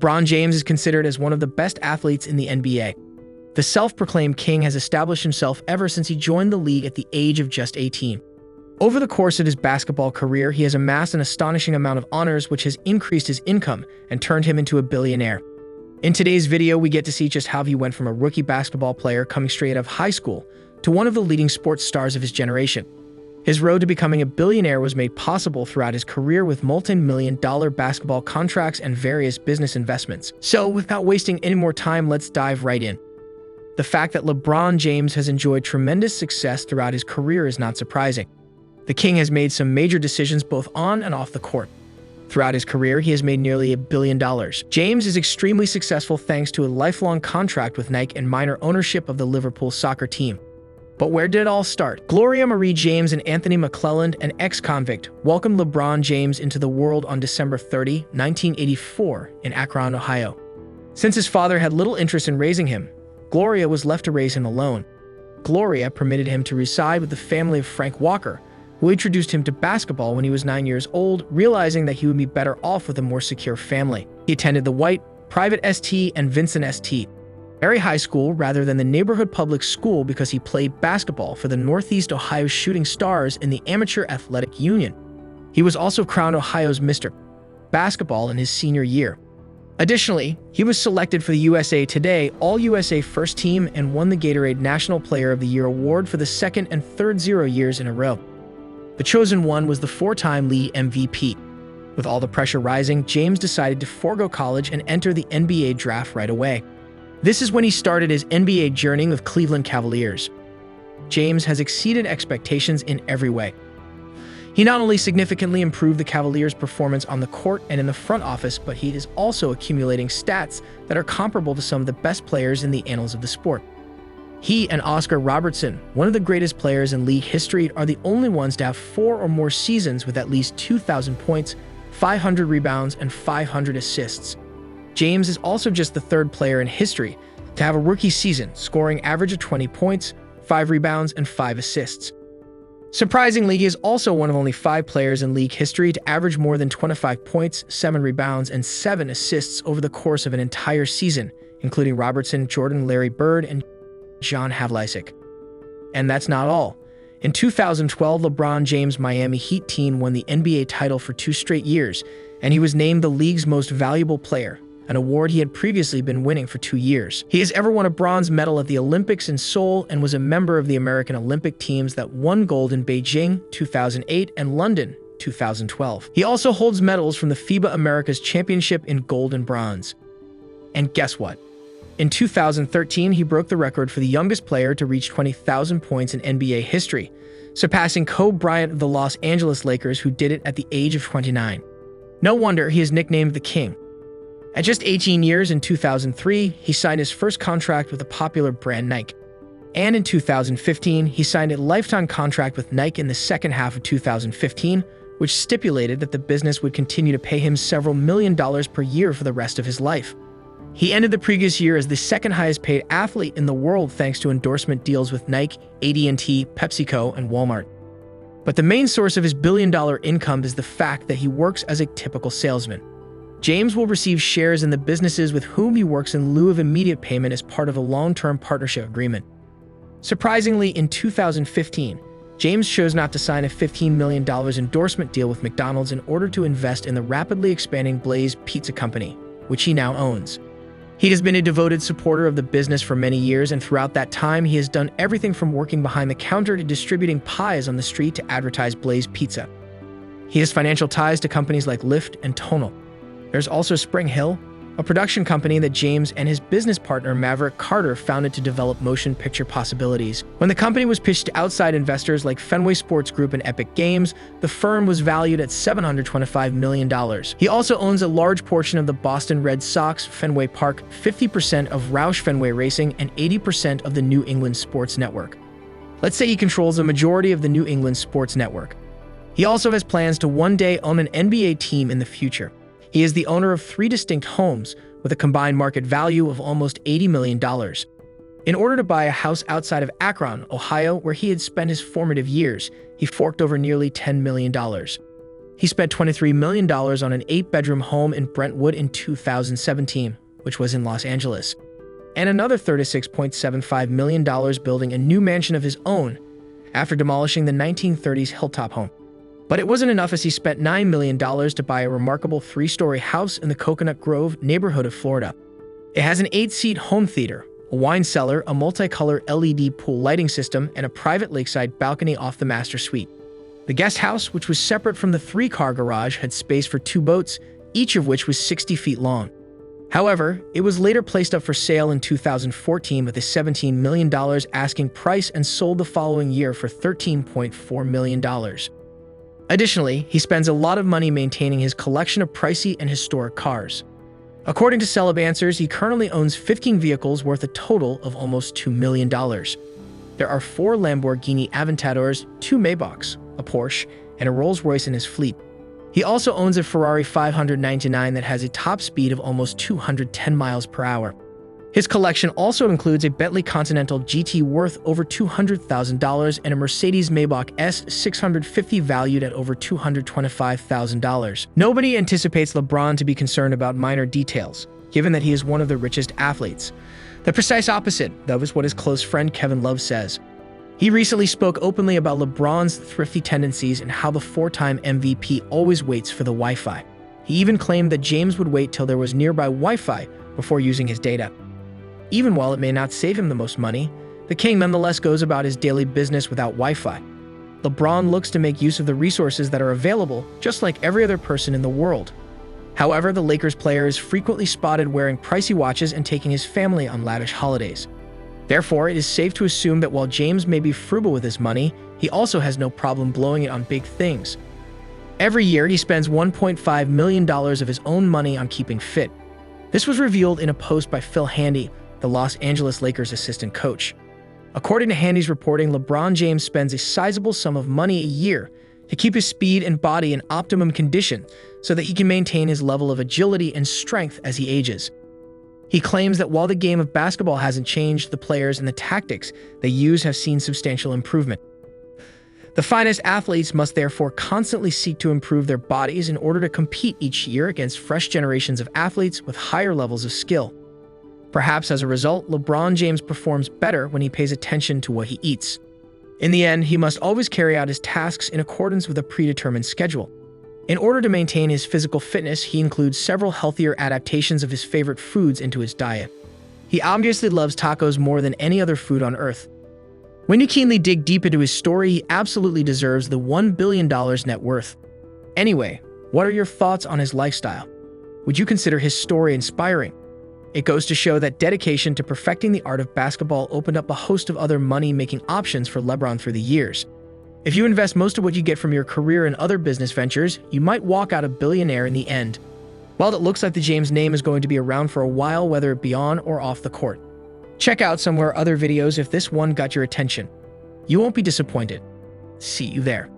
LeBron James is considered as one of the best athletes in the NBA. The self-proclaimed king has established himself ever since he joined the league at the age of just 18. Over the course of his basketball career, he has amassed an astonishing amount of honors, which has increased his income and turned him into a billionaire. In today's video, we get to see just how he went from a rookie basketball player coming straight out of high school to one of the leading sports stars of his generation. His road to becoming a billionaire was made possible throughout his career with multi-million-dollar basketball contracts and various business investments. So, without wasting any more time, let's dive right in. The fact that LeBron James has enjoyed tremendous success throughout his career is not surprising. The king has made some major decisions both on and off the court. Throughout his career, he has made nearly $1 billion. James is extremely successful thanks to a lifelong contract with Nike and minor ownership of the Liverpool soccer team. But where did it all start? Gloria Marie James and Anthony McClelland, an ex-convict, welcomed LeBron James into the world on December 30, 1984, in Akron, Ohio. Since his father had little interest in raising him, Gloria was left to raise him alone. Gloria permitted him to reside with the family of Frank Walker, who introduced him to basketball when he was 9 years old, realizing that he would be better off with a more secure family. He attended the White, Private St. and Vincent St. Mary High School rather than the neighborhood public school because he played basketball for the Northeast Ohio Shooting Stars in the Amateur Athletic Union. He was also crowned Ohio's Mr. Basketball in his senior year. Additionally, he was selected for the USA Today All-USA First Team and won the Gatorade National Player of the Year award for the second and third 0 years in a row. The chosen one was the four-time league MVP. With all the pressure rising, James decided to forego college and enter the NBA draft right away. This is when he started his NBA journey with Cleveland Cavaliers. James has exceeded expectations in every way. He not only significantly improved the Cavaliers' performance on the court and in the front office, but he is also accumulating stats that are comparable to some of the best players in the annals of the sport. He and Oscar Robertson, one of the greatest players in league history, are the only ones to have 4 or more seasons with at least 2,000 points, 500 rebounds, and 500 assists. James is also just the third player in history to have a rookie season, scoring average of 20 points, 5 rebounds, and 5 assists. Surprisingly, he is also one of only 5 players in league history to average more than 25 points, 7 rebounds, and 7 assists over the course of an entire season, including Robertson, Jordan, Larry Bird, and John Havlicek. And that's not all. In 2012, LeBron James' Miami Heat team won the NBA title for 2 straight years, and he was named the league's most valuable player, an award he had previously been winning for 2 years. He has ever won a bronze medal at the Olympics in Seoul and was a member of the American Olympic teams that won gold in Beijing 2008 and London 2012. He also holds medals from the FIBA Americas Championship in gold and bronze. And guess what? In 2013, he broke the record for the youngest player to reach 20,000 points in NBA history, surpassing Kobe Bryant of the Los Angeles Lakers, who did it at the age of 29. No wonder he is nicknamed the King. At just 18 years, in 2003, he signed his first contract with the popular brand Nike. And in 2015, he signed a lifetime contract with Nike in the second half of 2015, which stipulated that the business would continue to pay him several $1 million per year for the rest of his life. He ended the previous year as the second highest paid athlete in the world thanks to endorsement deals with Nike, AT&T, PepsiCo, and Walmart. But the main source of his billion-dollar income is the fact that he works as a typical salesman. James will receive shares in the businesses with whom he works in lieu of immediate payment as part of a long-term partnership agreement. Surprisingly, in 2015, James chose not to sign a $15 million endorsement deal with McDonald's in order to invest in the rapidly expanding Blaze Pizza Company, which he now owns. He has been a devoted supporter of the business for many years, and throughout that time, he has done everything from working behind the counter to distributing pies on the street to advertise Blaze Pizza. He has financial ties to companies like Lyft and Tonal. There's also Spring Hill, a production company that James and his business partner Maverick Carter founded to develop motion picture possibilities. When the company was pitched to outside investors like Fenway Sports Group and Epic Games, the firm was valued at $725 million. He also owns a large portion of the Boston Red Sox, Fenway Park, 50% of Roush Fenway Racing, and 80% of the New England Sports Network. Let's say he controls the majority of the New England Sports Network. He also has plans to one day own an NBA team in the future. He is the owner of 3 distinct homes with a combined market value of almost $80 million. In order to buy a house outside of Akron, Ohio, where he had spent his formative years, he forked over nearly $10 million. He spent $23 million on an 8-bedroom home in Brentwood in 2017, which was in Los Angeles, and another $36.75 million building a new mansion of his own after demolishing the 1930s hilltop home. But it wasn't enough, as he spent $9 million to buy a remarkable 3-story house in the Coconut Grove neighborhood of Florida. It has an 8-seat home theater, a wine cellar, a multicolor LED pool lighting system, and a private lakeside balcony off the master suite. The guest house, which was separate from the 3-car garage, had space for 2 boats, each of which was 60 feet long. However, it was later placed up for sale in 2014 with a $17 million asking price and sold the following year for $13.4 million. Additionally, he spends a lot of money maintaining his collection of pricey and historic cars. According to Celeb Answers, he currently owns 15 vehicles worth a total of almost $2 million. There are 4 Lamborghini Aventadors, 2 Maybachs, a Porsche, and a Rolls-Royce in his fleet. He also owns a Ferrari 599 that has a top speed of almost 210 miles per hour. His collection also includes a Bentley Continental GT worth over $200,000 and a Mercedes Maybach S650 valued at over $225,000. Nobody anticipates LeBron to be concerned about minor details, given that he is one of the richest athletes. The precise opposite, though, is what his close friend Kevin Love says. He recently spoke openly about LeBron's thrifty tendencies and how the 4-time MVP always waits for the Wi-Fi. He even claimed that James would wait till there was nearby Wi-Fi before using his data. Even while it may not save him the most money, the king nonetheless goes about his daily business without Wi-Fi. LeBron looks to make use of the resources that are available, just like every other person in the world. However, the Lakers player is frequently spotted wearing pricey watches and taking his family on lavish holidays. Therefore, it is safe to assume that while James may be frugal with his money, he also has no problem blowing it on big things. Every year, he spends $1.5 million of his own money on keeping fit. This was revealed in a post by Phil Handy, the Los Angeles Lakers assistant coach. According to Handy's reporting, LeBron James spends a sizable sum of money a year to keep his speed and body in optimum condition so that he can maintain his level of agility and strength as he ages. He claims that while the game of basketball hasn't changed, the players and the tactics they use have seen substantial improvement. The finest athletes must therefore constantly seek to improve their bodies in order to compete each year against fresh generations of athletes with higher levels of skill. Perhaps as a result, LeBron James performs better when he pays attention to what he eats. In the end, he must always carry out his tasks in accordance with a predetermined schedule. In order to maintain his physical fitness, he includes several healthier adaptations of his favorite foods into his diet. He obviously loves tacos more than any other food on earth. When you keenly dig deep into his story, he absolutely deserves the $1 billion net worth. Anyway, what are your thoughts on his lifestyle? Would you consider his story inspiring? It goes to show that dedication to perfecting the art of basketball opened up a host of other money-making options for LeBron through the years. If you invest most of what you get from your career in other business ventures, you might walk out a billionaire in the end. While it looks like the James name is going to be around for a while, whether it be on or off the court. Check out some of our other videos if this one got your attention. You won't be disappointed. See you there.